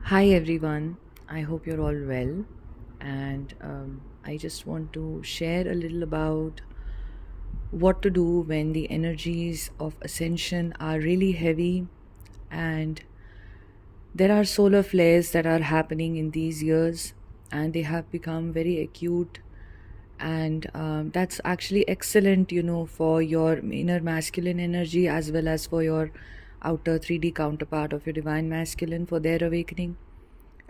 Hi everyone, I hope you're all well. And I just want to share a little about what to do when the energies of ascension are really heavy and there are solar flares that are happening in these years and they have become very acute. And that's actually excellent, for your inner masculine energy as well as for your outer 3D counterpart of your divine masculine for their awakening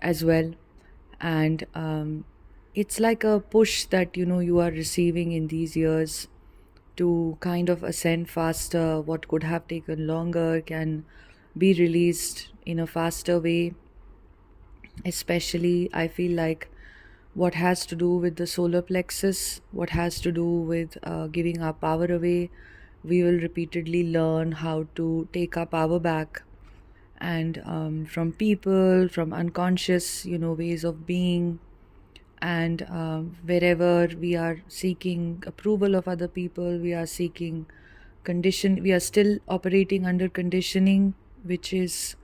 as well. And it's like a push that you are receiving in these years to kind of ascend faster. What could have taken longer can be released in a faster way. Especially I feel like what has to do with the solar plexus, what has to do with giving our power away, we will repeatedly learn how to take our power back. And from people, from unconscious ways of being, and wherever we are seeking approval of other people, we are seeking we are still operating under conditioning, which is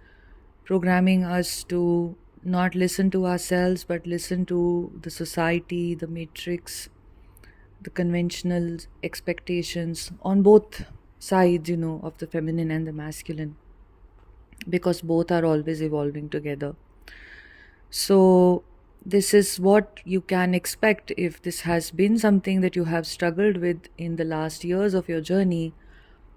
programming us to not listen to ourselves but listen to the society, the matrix, the conventional expectations on both sides, of the feminine and the masculine, because both are always evolving together. So, this is what you can expect if this has been something that you have struggled with in the last years of your journey.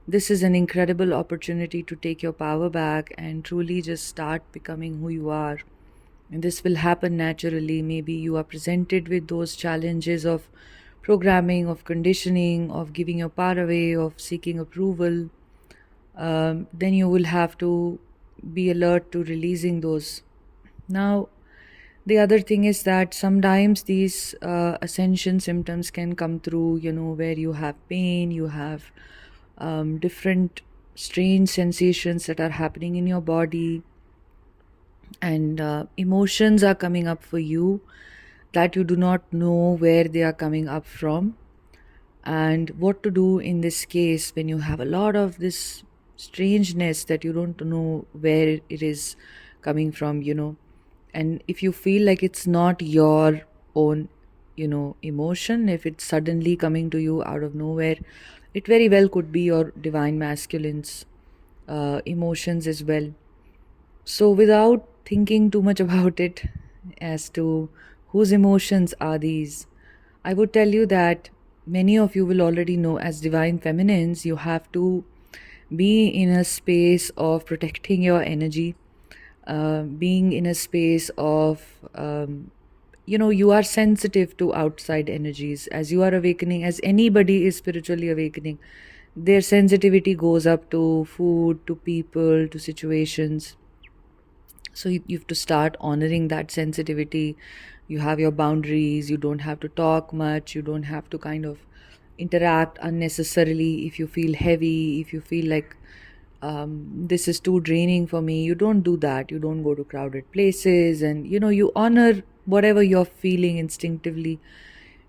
This is an incredible opportunity to take your power back and truly just start becoming who you are. And this will happen naturally. Maybe you are presented with those challenges of programming, of conditioning, of giving your power away, of seeking approval. Then you will have to be alert to releasing those. Now, the other thing is that sometimes these ascension symptoms can come through, where you have pain, you have different strange sensations that are happening in your body, and emotions are coming up for you that you do not know where they are coming up from, and what to do in this case when you have a lot of this strangeness that you don't know where it is coming from, and if you feel like it's not your own emotion, if it's suddenly coming to you out of nowhere, it very well could be your divine masculine's emotions as well. So without thinking too much about it as to whose emotions are these, I would tell you that many of you will already know as divine feminines, you have to be in a space of protecting your energy, being in a space of, you are sensitive to outside energies. As you are awakening, as anybody is spiritually awakening, their sensitivity goes up to food, to people, to situations. So you have to start honoring that sensitivity. You have your boundaries. You don't have to talk much. You don't have to kind of interact unnecessarily. If you feel heavy, if you feel like this is too draining for me, you don't do that. You don't go to crowded places, and you honor whatever you're feeling instinctively.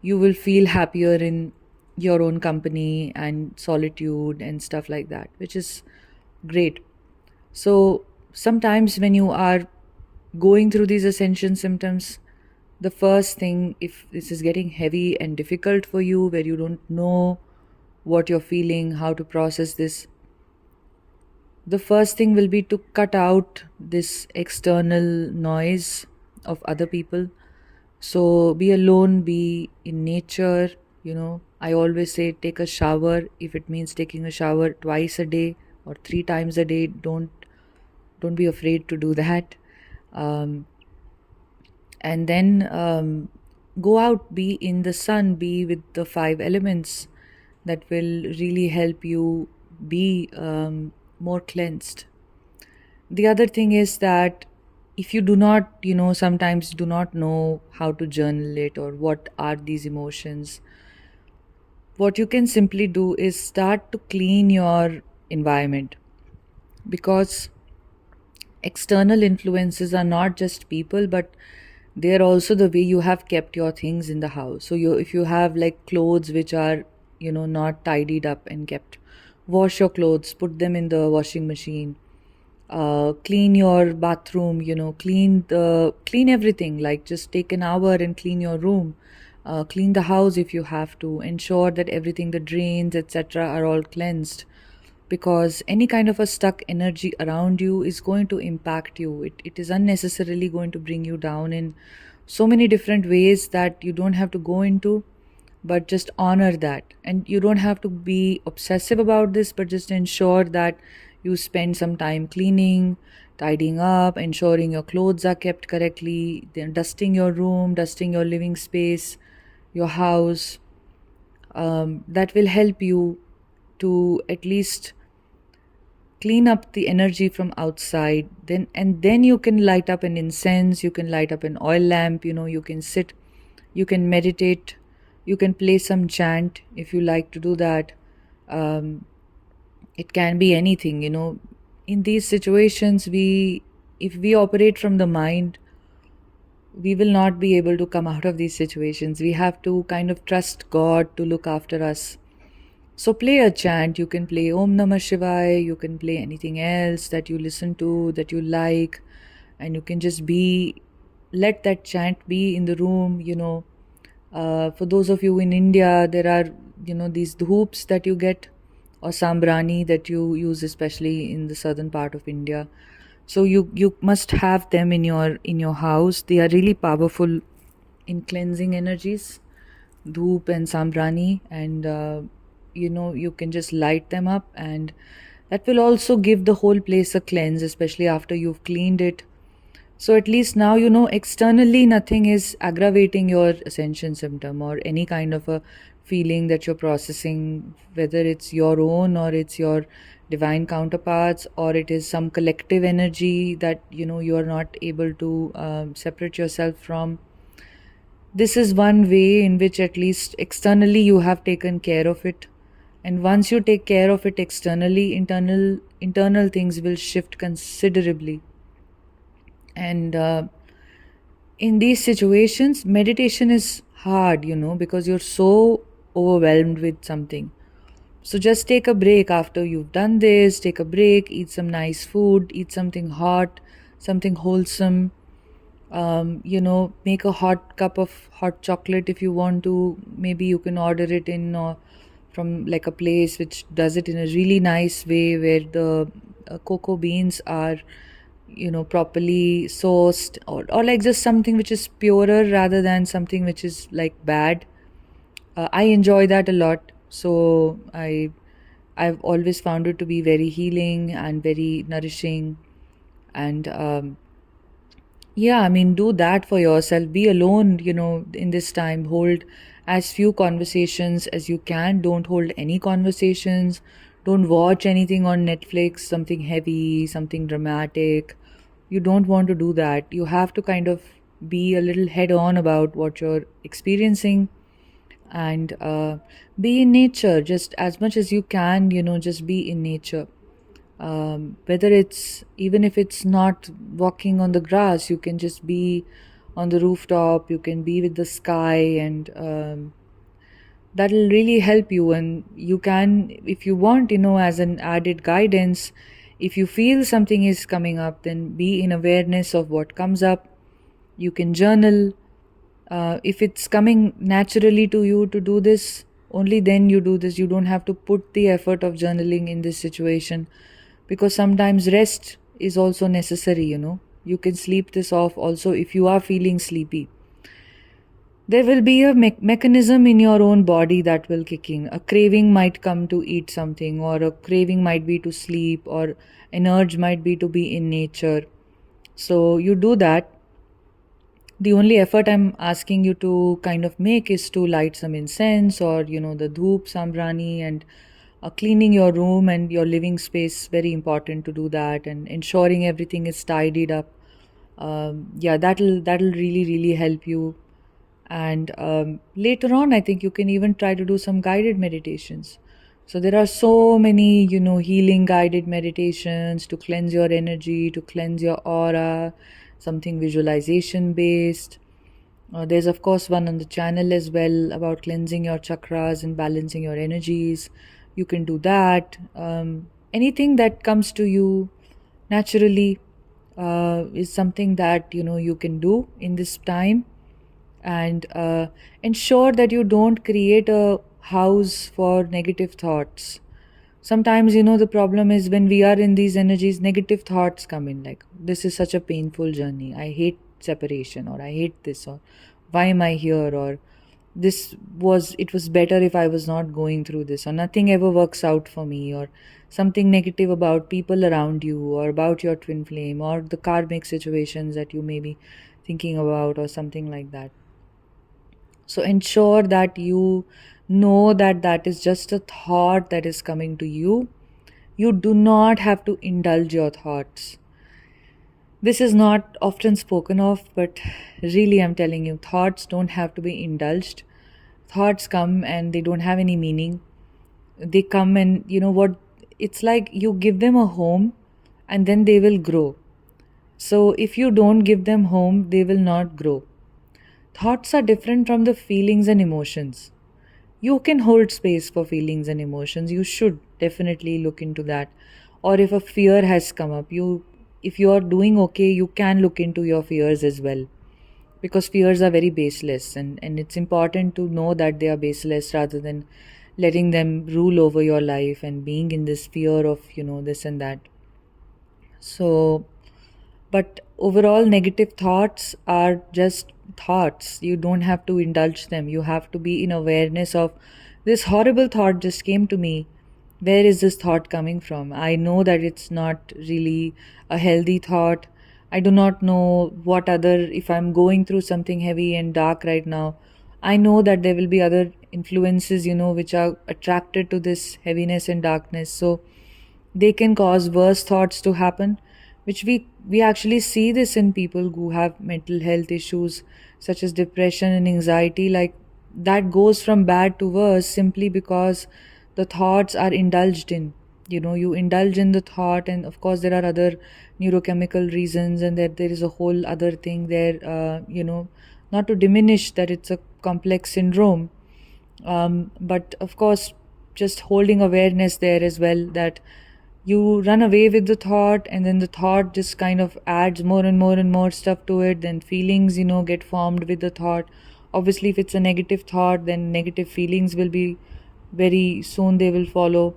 You will feel happier in your own company and solitude and stuff like that, which is great. So sometimes when you are going through these ascension symptoms, the first thing, if this is getting heavy and difficult for you, where you don't know what you're feeling, how to process this, the first thing will be to cut out this external noise of other people. So be alone, be in nature. I always say take a shower. If it means taking a shower twice a day or 3 times a day, don't be afraid to do that. um, and then go out, be in the sun, be with the five elements. That will really help you be more cleansed. The other thing is that if you do not, sometimes do not know how to journal it or what are these emotions, what you can simply do is start to clean your environment, because external influences are not just people, but they're also the way you have kept your things in the house. So if you have like clothes which are not tidied up and kept, wash your clothes, put them in the washing machine. clean your bathroom, clean everything, like just take an hour and clean your room, clean the house if you have to, ensure that everything, the drains, etc., are all cleansed, because any kind of a stuck energy around you is going to impact you. It is unnecessarily going to bring you down in so many different ways that you don't have to go into, but just honor that. And you don't have to be obsessive about this, but just ensure that you spend some time cleaning, tidying up, ensuring your clothes are kept correctly, then dusting your room, dusting your living space, your house. That will help you to at least clean up the energy from outside. Then you can light up an incense, you can light up an oil lamp, you can sit, you can meditate, you can play some chant if you like to do that. um, it can be anything, in these situations, we if we operate from the mind, we will not be able to come out of these situations. We have to kind of trust God to look after us. So play a chant. You can play Om Namah Shivaya. You can play anything else that you listen to, that you like, and you can just let that chant be in the room. For those of you in India, there are these dhoops that you get, or sambrani that you use, especially in the southern part of India. So you must have them in your house. They are really powerful in cleansing energies, dhoop and sambrani, and you can just light them up, and that will also give the whole place a cleanse, especially after you've cleaned it. So at least now externally nothing is aggravating your ascension symptom or any kind of a feeling that you're processing, whether it's your own or it's your divine counterparts, or it is some collective energy that you are not able to separate yourself from. This is one way in which at least externally you have taken care of it. And once you take care of it externally, internal things will shift considerably. And in these situations, meditation is hard, because you're so overwhelmed with something. So just take a break after you've done this, take a break, eat some nice food, eat something hot, something wholesome. Make a hot cup of hot chocolate if you want to. Maybe you can order it in from like a place which does it in a really nice way, where the cocoa beans are properly sourced, or like just something which is purer rather than something which is like bad. I enjoy that a lot. So I've always found it to be very healing and very nourishing. And yeah, I mean, do that for yourself. Be alone, in this time. Hold as few conversations as you can. Don't hold any conversations. Don't watch anything on Netflix, something heavy, something dramatic. You don't want to do that. You have to kind of be a little head on about what you're experiencing, and be in nature just as much as you can, just be in nature. Whether it's, even if it's not walking on the grass, you can just be on the rooftop, you can be with the sky, and that'll really help you. And you can, if you want, as an added guidance, if you feel something is coming up, then be in awareness of what comes up. You can journal. If it's coming naturally to you to do this, only then you do this. You don't have to put the effort of journaling in this situation, because sometimes rest is also necessary. You can sleep this off also if you are feeling sleepy. There will be a mechanism in your own body that will kick in. A craving might come to eat something, or a craving might be to sleep, or an urge might be to be in nature. So you do that. The only effort I'm asking you to kind of make is to light some incense, or the dhoop, sambrani, and cleaning your room and your living space. Very important to do that, and ensuring everything is tidied up. Yeah, that'll really really help you. And later on, I think you can even try to do some guided meditations. So there are so many healing guided meditations to cleanse your energy, to cleanse your aura, something visualization based. There's of course one on the channel as well about cleansing your chakras and balancing your energies. You can do that. Anything that comes to you, naturally is something that you can do in this time. And ensure that you don't create a house for negative thoughts. Sometimes the problem is when we are in these energies, negative thoughts come in, like, this is such a painful journey, I hate separation, or I hate this, or why am I here, or it was better if I was not going through this, or nothing ever works out for me, or something negative about people around you, or about your twin flame, or the karmic situations that you may be thinking about, or something like that. So ensure that you know that that is just a thought that is coming to you. You do not have to indulge your thoughts. This is not often spoken of, but really, I'm telling you, thoughts don't have to be indulged. Thoughts come and they don't have any meaning. They come, and you know what? It's like you give them a home and then they will grow. So if you don't give them home, they will not grow. Thoughts are different from the feelings and emotions. You can hold space for feelings and emotions. You should definitely look into that. Or if a fear has come up, if you are doing okay, you can look into your fears as well, because fears are very baseless, and it's important to know that they are baseless rather than letting them rule over your life and being in this fear of this and that. So, but overall, negative thoughts are just thoughts. You don't have to indulge them. You have to be in awareness of, this horrible thought just came to me. Where is this thought coming from? I know that it's not really a healthy thought. I do not know what other, if I'm going through something heavy and dark right now, I know that there will be other influences, which are attracted to this heaviness and darkness. So they can cause worse thoughts to happen, which we actually see this in people who have mental health issues such as depression and anxiety. Like, that goes from bad to worse simply because the thoughts are indulged in. You indulge in the thought, and of course there are other neurochemical reasons, and that there is a whole other thing there. Not to diminish that it's a complex syndrome, but of course, just holding awareness there as well, that you run away with the thought, and then the thought just kind of adds more and more and more stuff to it. Then feelings, get formed with the thought. Obviously, if it's a negative thought, then negative feelings will be very soon, they will follow.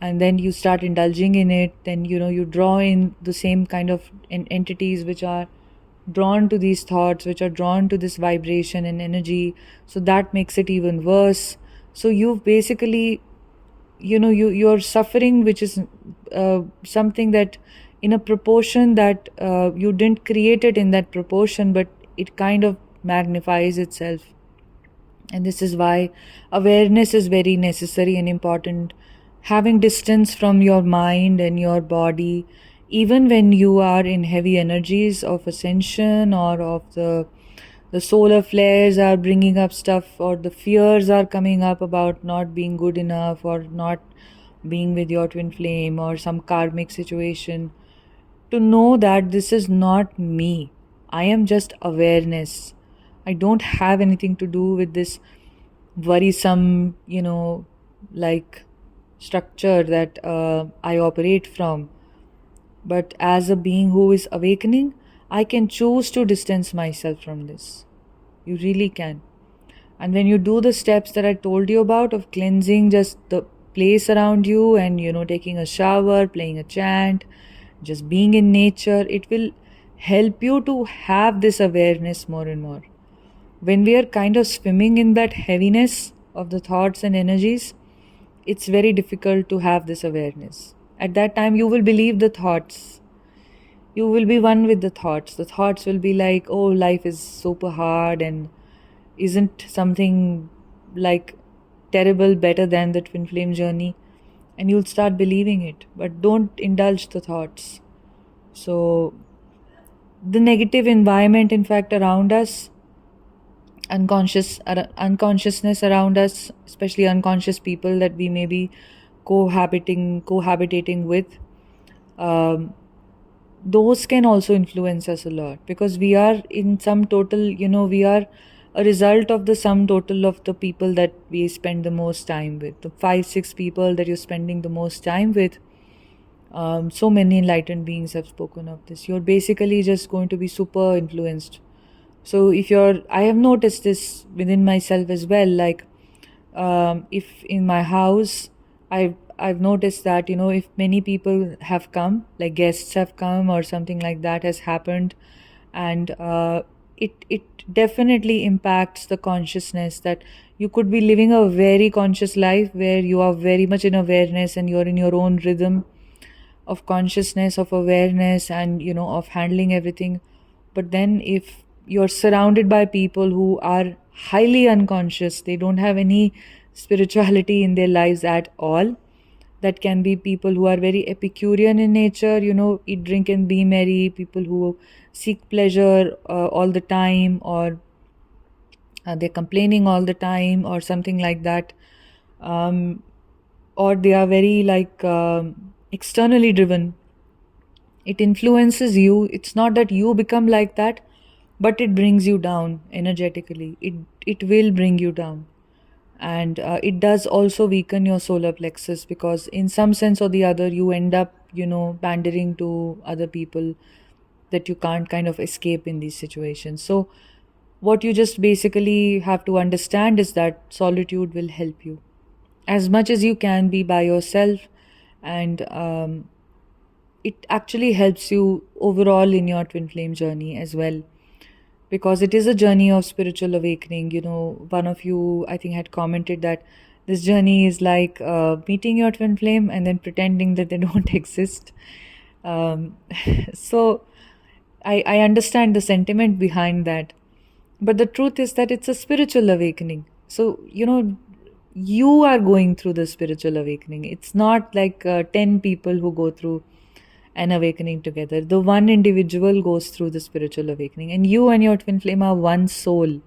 And then you start indulging in it, then you draw in the same kind of entities which are drawn to these thoughts, which are drawn to this vibration and energy. So that makes it even worse. So you've basically, you're suffering, which is something that, in a proportion that you didn't create it in that proportion, but it kind of magnifies itself. And this is why awareness is very necessary and important. Having distance from your mind and your body, even when you are in heavy energies of ascension, or of the solar flares are bringing up stuff, or the fears are coming up about not being good enough, or not being with your twin flame, or some karmic situation, to know that this is not me. I am just awareness. I don't have anything to do with this worrisome, like, structure that I operate from. But as a being who is awakening, I can choose to distance myself from this. You really can. And when you do the steps that I told you about, of cleansing just the place around you, and taking a shower, playing a chant, just being in nature, it will help you to have this awareness more and more. When we are kind of swimming in that heaviness of the thoughts and energies, it's very difficult to have this awareness. At that time, you will believe the thoughts. You will be one with the thoughts. The thoughts will be like, oh, life is super hard, and isn't something like terrible better than the twin flame journey? And you'll start believing it. But don't indulge the thoughts. So, the negative environment, in fact, around us, unconsciousness around us, especially unconscious people that we may be cohabitating with, um, those can also influence us a lot, because we are in sum total, we are a result of the sum total of the people that we spend the most time with. The 5-6 people that you're spending the most time with, So many enlightened beings have spoken of this. You're basically just going to be super influenced. So if you're, I have noticed this within myself as well. Like, if in my house, I've noticed that, if many people have come, like guests have come or something like that has happened, and it definitely impacts the consciousness, that you could be living a very conscious life where you are very much in awareness and you're in your own rhythm of consciousness, of awareness, and of handling everything. But then if you're surrounded by people who are highly unconscious, they don't have any spirituality in their lives at all. That can be people who are very epicurean in nature, eat, drink, and be merry, people who seek pleasure all the time, or they're complaining all the time, or something like that. um, or they are very like externally driven. It influences you. It's not that you become like that, but it brings you down energetically. It will bring you down. And it does also weaken your solar plexus, because in some sense or the other you end up pandering to other people, that you can't kind of escape in these situations. So what you just basically have to understand is that solitude will help you as much as you can be by yourself. And it actually helps you overall in your twin flame journey as well, because it is a journey of spiritual awakening. One of you, I think, had commented that this journey is like meeting your twin flame and then pretending that they don't exist. um, so I understand the sentiment behind that, but the truth is that it's a spiritual awakening. So you are going through the spiritual awakening. It's not like 10 people who go through an awakening together. The one individual goes through the spiritual awakening, and you and your twin flame are one soul.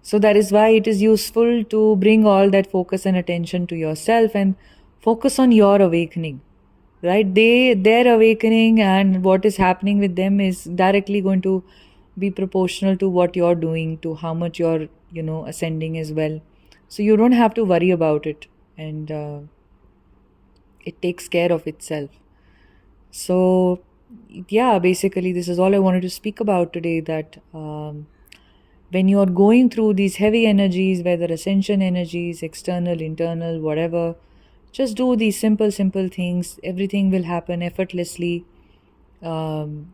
So that is why it is useful to bring all that focus and attention to yourself and focus on your awakening. Right? Their awakening and what is happening with them is directly going to be proportional to what you're doing, to how much you're ascending as well. So you don't have to worry about it, and it takes care of itself. So, yeah, basically, this is all I wanted to speak about today. That when you're going through these heavy energies, whether ascension energies, external, internal, whatever, just do these simple things. Everything will happen effortlessly. Um,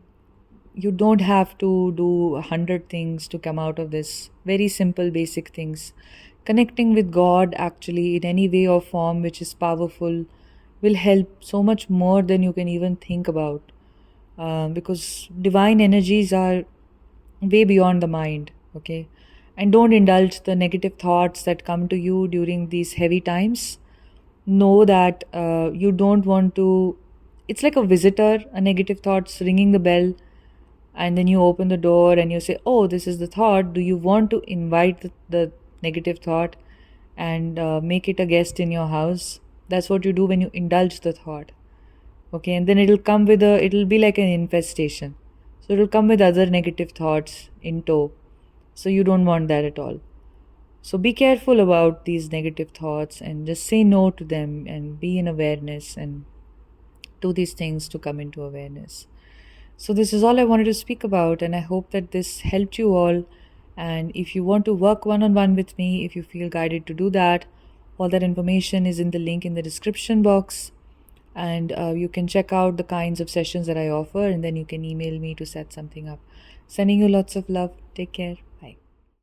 you don't have to do 100 things to come out of this. Very simple, basic things. Connecting with God, actually, in any way or form which is powerful, will help so much more than you can even think about. Because divine energies are way beyond the mind, okay? And don't indulge the negative thoughts that come to you during these heavy times. Know that you don't want to, it's like a visitor, a negative thoughts ringing the bell, and then you open the door and you say, oh, this is the thought. Do you want to invite the negative thought and make it a guest in your house? That's what you do when you indulge the thought. Okay, and then it'll be like an infestation. So it'll come with other negative thoughts in tow. So you don't want that at all. So be careful about these negative thoughts and just say no to them and be in awareness and do these things to come into awareness. So this is all I wanted to speak about, and I hope that this helped you all. And if you want to work one on one with me, if you feel guided to do that, all that information is in the link in the description box. And you can check out the kinds of sessions that I offer, and then you can email me to set something up. Sending you lots of love. Take care.